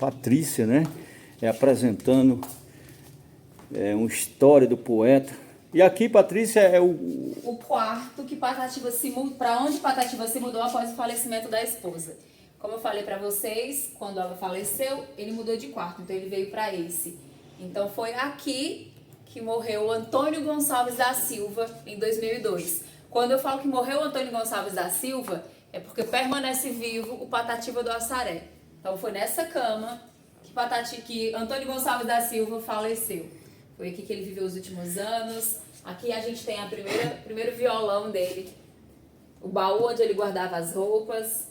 Patrícia, né? Apresentando uma história do poeta. E aqui, Patrícia, é o quarto que Patativa se mudou, para onde Patativa se mudou após o falecimento da esposa. Como eu falei para vocês, quando ela faleceu, ele mudou de quarto, então ele veio para esse. Então foi aqui que morreu Antônio Gonçalves da Silva em 2002. Quando eu falo que morreu Antônio Gonçalves da Silva, é porque permanece vivo o Patativa do Assaré. Então foi nessa cama que Antônio Gonçalves da Silva faleceu. Foi aqui que ele viveu os últimos anos. Aqui a gente tem primeiro violão dele, o baú onde ele guardava as roupas.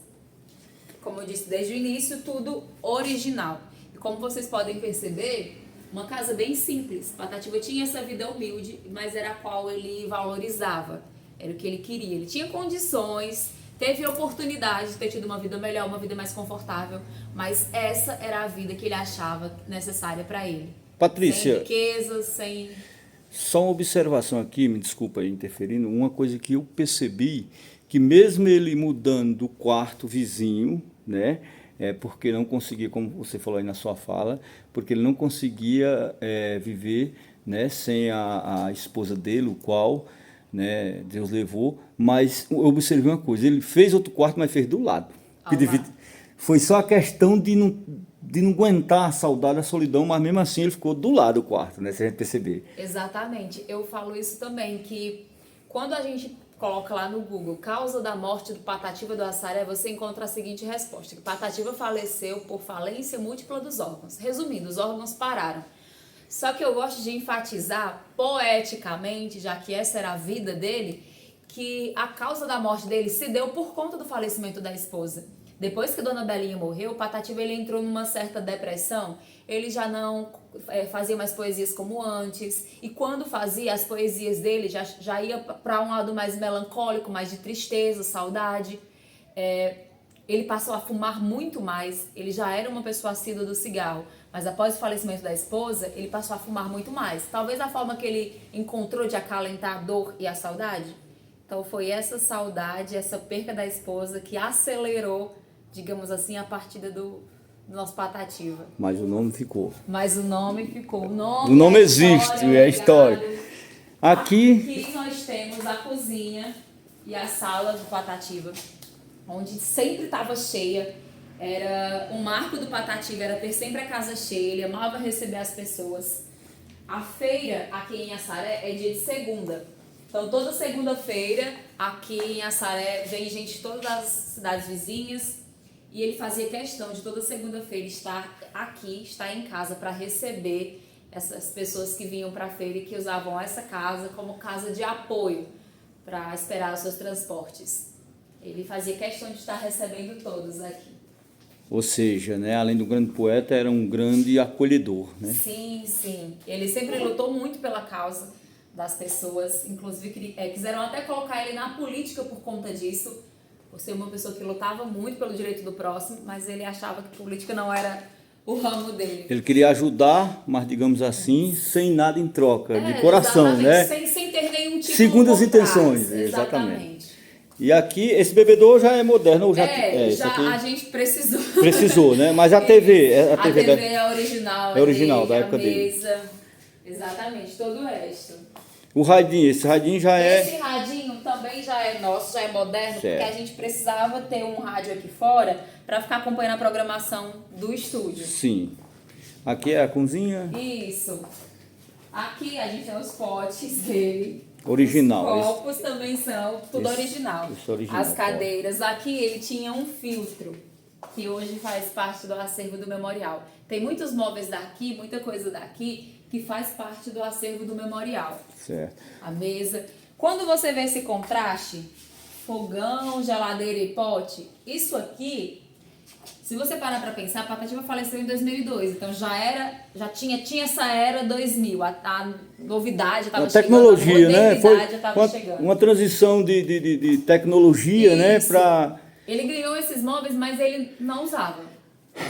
Como eu disse desde o início, tudo original. E como vocês podem perceber, uma casa bem simples. Patativa tinha essa vida humilde, mas era a qual ele valorizava. Era o que ele queria. Ele tinha condições, teve a oportunidade de ter tido uma vida melhor, uma vida mais confortável, mas essa era a vida que ele achava necessária para ele. Patrícia, sem riquezas, sem... Só uma observação aqui, me desculpa aí interferindo, uma coisa que eu percebi, que mesmo ele mudando do quarto vizinho, né, porque não conseguia, como você falou aí na sua fala, porque ele não conseguia viver, né, sem a esposa dele, o qual, né, Deus levou, mas eu observei uma coisa, ele fez outro quarto, mas fez do lado. Foi só a questão de não aguentar a saudade, a solidão, mas mesmo assim ele ficou do lado do quarto, né, se a gente perceber. Exatamente, eu falo isso também, que quando a gente coloca lá no Google, causa da morte do Patativa do Assaré, você encontra a seguinte resposta, que Patativa faleceu por falência múltipla dos órgãos. Resumindo, os órgãos pararam. Só que eu gosto de enfatizar poeticamente, já que essa era a vida dele, que a causa da morte dele se deu por conta do falecimento da esposa. Depois que Dona Belinha morreu, o Patativa ele entrou numa certa depressão, ele já não fazia mais poesias como antes, e quando fazia, as poesias dele já ia para um lado mais melancólico, mais de tristeza, saudade. Ele passou a fumar muito mais, ele já era uma pessoa assídua do cigarro, mas após o falecimento da esposa, ele passou a fumar muito mais. Talvez a forma que ele encontrou de acalentar a dor e a saudade. Então foi essa saudade, essa perca da esposa que acelerou, digamos assim, a partida do nosso Patativa. Mas o nome ficou. O nome existe, é história. Aqui nós temos a cozinha e a sala do Patativa, onde sempre estava cheia. Era um marco do Patativa, era ter sempre a casa cheia, ele amava receber as pessoas. A feira aqui em Assaré é dia de segunda. Então toda segunda-feira aqui em Assaré vem gente de todas as cidades vizinhas. E ele fazia questão de toda segunda-feira estar aqui, estar em casa para receber essas pessoas que vinham para a feira e que usavam essa casa como casa de apoio para esperar os seus transportes. Ele fazia questão de estar recebendo todos aqui. Ou seja, né, além do grande poeta, era um grande acolhedor, né? Sim, sim. Ele sempre lutou muito pela causa das pessoas, inclusive quiseram até colocar ele na política por conta disso, por ser uma pessoa que lutava muito pelo direito do próximo, mas ele achava que política não era o ramo dele. Ele queria ajudar, mas digamos assim, sem nada em troca, de coração, né? Sem ter nenhum tipo segundo as por trás. intenções, exatamente. E aqui, esse bebedouro já é moderno, ou já a gente precisou. Precisou, né? Mas a TV, a TV é original. É original, da época dele. Mesa, exatamente, todo o resto. O radinho, esse radinho já é... Esse radinho também já é nosso, já é moderno, porque a gente precisava ter um rádio aqui fora para ficar acompanhando a programação do estúdio. Sim. Aqui é a cozinha. Isso. Aqui a gente tem os potes dele. Original. Os copos também são tudo original. Original. As cadeiras. Aqui ele tinha um filtro, que hoje faz parte do acervo do memorial. Tem muitos móveis daqui, muita coisa daqui, que faz parte do acervo do memorial. Certo. A mesa. Quando você vê esse contraste, fogão, geladeira e pote, isso aqui, se você parar para pensar, a Patativa faleceu em 2002, então já tinha essa era 2000, a novidade estava chegando, tecnologia, a modernidade estava chegando. Uma transição de tecnologia, né, para... Ele ganhou esses móveis, mas ele não usava.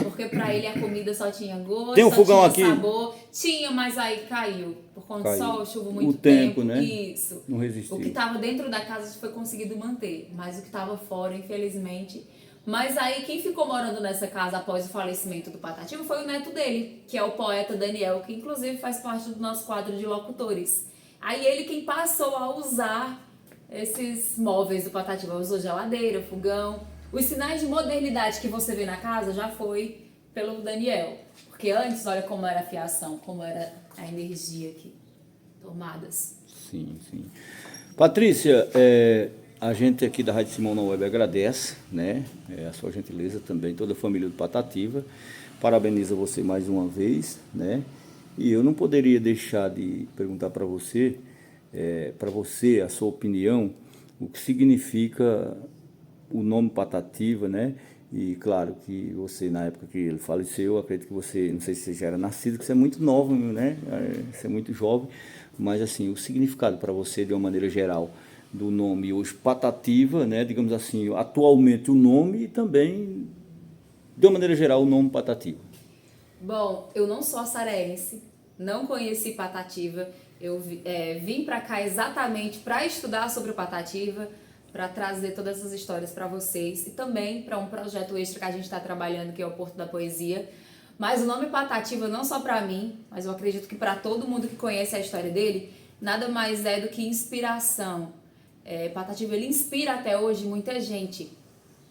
Porque para ele a comida só tinha gosto, tem um só fogão tinha aqui? Sabor. Tinha, mas aí caiu. Por conta do sol, chuva muito o tempo, tempo. Né? Isso. Não resistiu. O que estava dentro da casa foi conseguido manter, mas o que estava fora, infelizmente, Mas aí quem ficou morando nessa casa após o falecimento do Patativa foi o neto dele, que é o poeta Daniel, que inclusive faz parte do nosso quadro de locutores. Aí ele quem passou a usar esses móveis do Patativa, usou geladeira, fogão. Os sinais de modernidade que você vê na casa já foi pelo Daniel. Porque antes, olha como era a fiação, como era a energia aqui. Tomadas. Sim, sim. Patrícia, a gente aqui da Rádio Simão na Web agradece, né, a sua gentileza também, toda a família do Patativa. Parabeniza você mais uma vez, né? E eu não poderia deixar de perguntar para você, a sua opinião, o que significa o nome Patativa, né? E claro que você, na época que ele faleceu, acredito que você, não sei se você já era nascido, que você é muito novo, né? Você é muito jovem, mas assim, o significado para você, de uma maneira geral, do nome hoje Patativa, né? Digamos assim, atualmente o nome e também, de uma maneira geral, o nome Patativa. Bom, eu não sou açareense, não conheci Patativa, eu vim para cá exatamente para estudar sobre o Patativa, para trazer todas essas histórias para vocês e também para um projeto extra que a gente está trabalhando, que é o Porto da Poesia. Mas o nome Patativa não só para mim, mas eu acredito que para todo mundo que conhece a história dele, nada mais é do que inspiração. Patativa, ele inspira até hoje muita gente.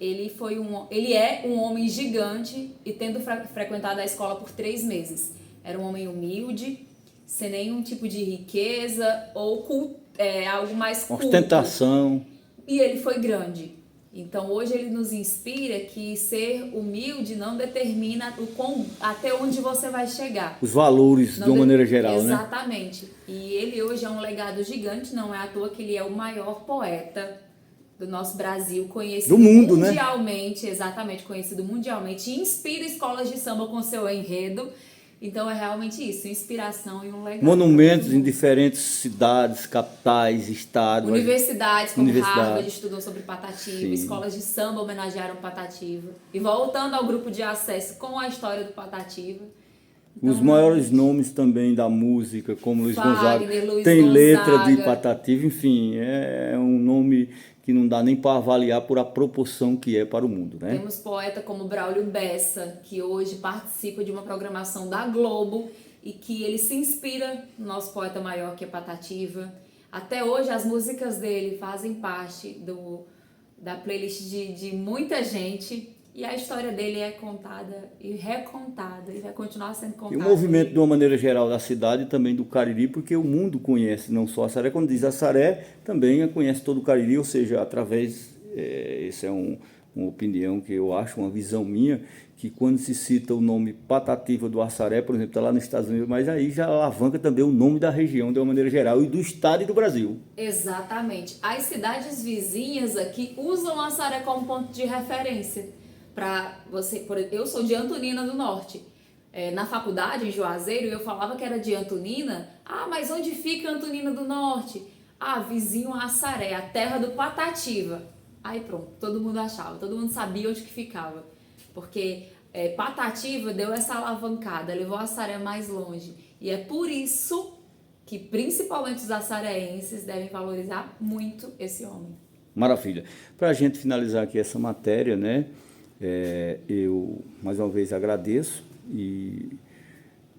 Ele é um homem gigante e tendo frequentado a escola por 3 meses. Era um homem humilde, sem nenhum tipo de riqueza ou algo mais culto. Ostentação. E ele foi grande. Então hoje ele nos inspira que ser humilde não determina até onde você vai chegar. Os valores, de uma maneira geral, né? Exatamente. E ele hoje é um legado gigante, não é à toa que ele é o maior poeta do nosso Brasil, conhecido do mundo, mundialmente, né? Exatamente, conhecido mundialmente, inspira escolas de samba com seu enredo. Então é realmente isso, inspiração e um legado. Monumentos em diferentes cidades, capitais, estados. Universidades como Harvard estudou sobre Patativa, sim. Escolas de samba homenagearam Patativa. E voltando ao grupo de acesso com a história do Patativa. Então, os maiores nomes também da música, como Luiz Gonzaga, tem letra de Patativa, enfim, é um nome que não dá nem para avaliar por a proporção que é para o mundo, né? Temos poeta como Braulio Bessa, que hoje participa de uma programação da Globo e que ele se inspira no nosso poeta maior, que é Patativa. Até hoje as músicas dele fazem parte da playlist de muita gente e a história dele é contada e recontada e vai continuar sendo contada. E o movimento, de uma maneira geral, da cidade e também do Cariri, porque o mundo conhece não só Assaré, quando diz Assaré, também conhece todo o Cariri, ou seja, através, essa é uma opinião que eu acho, uma visão minha, que quando se cita o nome Patativa do Assaré, por exemplo, está lá nos Estados Unidos, mas aí já alavanca também o nome da região, de uma maneira geral, e do estado e do Brasil. Exatamente. As cidades vizinhas aqui usam Assaré como ponto de referência. Eu sou de Antonina do Norte. Na faculdade, em Juazeiro, eu falava que era de Antonina. Ah, mas onde fica Antonina do Norte? Ah, vizinho a Assaré, a terra do Patativa. Aí pronto, todo mundo achava, todo mundo sabia onde que ficava. Porque Patativa deu essa alavancada, levou a Assaré mais longe. E é por isso que principalmente os açareenses devem valorizar muito esse homem. Maravilha. Para a gente finalizar aqui essa matéria, né? Eu mais uma vez agradeço e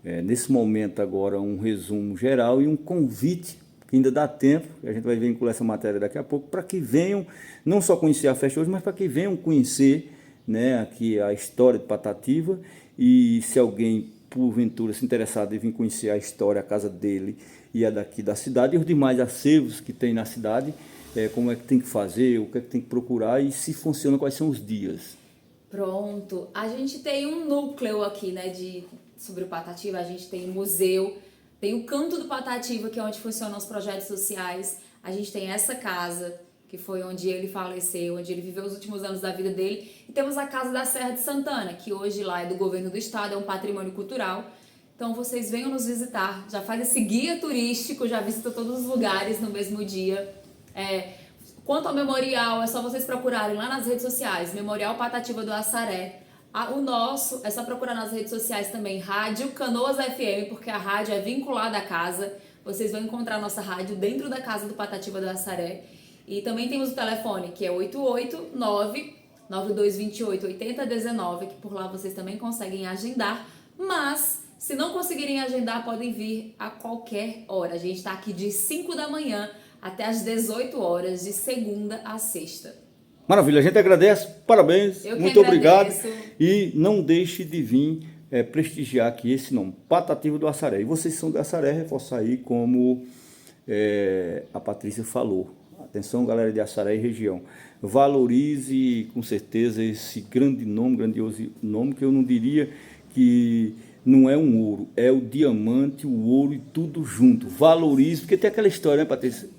nesse momento agora um resumo geral e um convite, que ainda dá tempo, a gente vai vincular essa matéria daqui a pouco, para que venham não só conhecer a festa hoje, mas para que venham conhecer, né, aqui a história de Patativa. E se alguém porventura se interessar em vir conhecer a história, a casa dele e a daqui da cidade e os demais acervos que tem na cidade, como é que tem que fazer, o que é que tem que procurar e se funciona, quais são os dias. Pronto, a gente tem um núcleo aqui, né, sobre o Patativa, a gente tem o museu, tem o Canto do Patativa, que é onde funcionam os projetos sociais, a gente tem essa casa, que foi onde ele faleceu, onde ele viveu os últimos anos da vida dele, e temos a Casa da Serra de Santana, que hoje lá é do governo do estado, é um patrimônio cultural, então vocês venham nos visitar, já faz esse guia turístico, já visita todos os lugares no mesmo dia. Quanto ao memorial, é só vocês procurarem lá nas redes sociais, Memorial Patativa do Assaré. O nosso, é só procurar nas redes sociais também, Rádio Canoas FM, porque a rádio é vinculada à casa. Vocês vão encontrar a nossa rádio dentro da casa do Patativa do Assaré. E também temos o telefone, que é 9228-8019, que por lá vocês também conseguem agendar, mas se não conseguirem agendar, podem vir a qualquer hora. A gente está aqui de 5 da manhã até as 18 horas, de segunda a sexta. Maravilha, a gente agradece, parabéns, muito obrigado. E não deixe de vir prestigiar aqui esse nome, Patativa do Assaré. E vocês são do Assaré, reforçar aí como a Patrícia falou. Atenção, galera de Assaré e região. Valorize com certeza esse grande nome, grandioso nome, que eu não diria que não é um ouro, é o diamante, o ouro e tudo junto. Valorize, porque tem aquela história, né, Patrícia?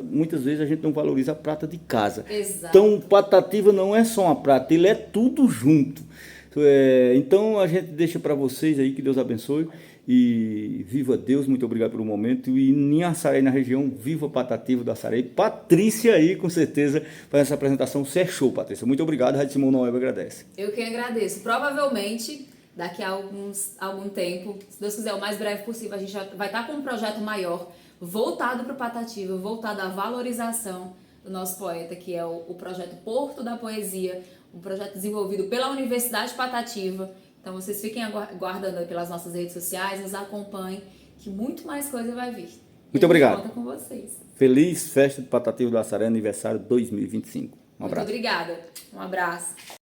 Muitas vezes a gente não valoriza a prata de casa. Exato. Então, Patativa não é só uma prata, ele é tudo junto. Então, a gente deixa para vocês aí, que Deus abençoe. E viva Deus, muito obrigado pelo momento. E em Assaré, na região, viva Patativa do Assaré. Patrícia aí, com certeza, faz essa apresentação. Você é show, Patrícia. Muito obrigado. Rádio Simão Noel agradece. Eu que agradeço. Provavelmente, daqui a algum tempo, se Deus quiser, o mais breve possível, a gente já vai estar com um projeto maior, voltado para o Patativa, voltado à valorização do nosso poeta, que é o projeto Porto da Poesia, um projeto desenvolvido pela Universidade Patativa. Então vocês fiquem aguardando pelas nossas redes sociais, nos acompanhem, que muito mais coisa vai vir. Muito obrigado. Conta com vocês. Feliz festa de Patativa do Assaré, aniversário 2025. Um abraço. Muito obrigada. Um abraço.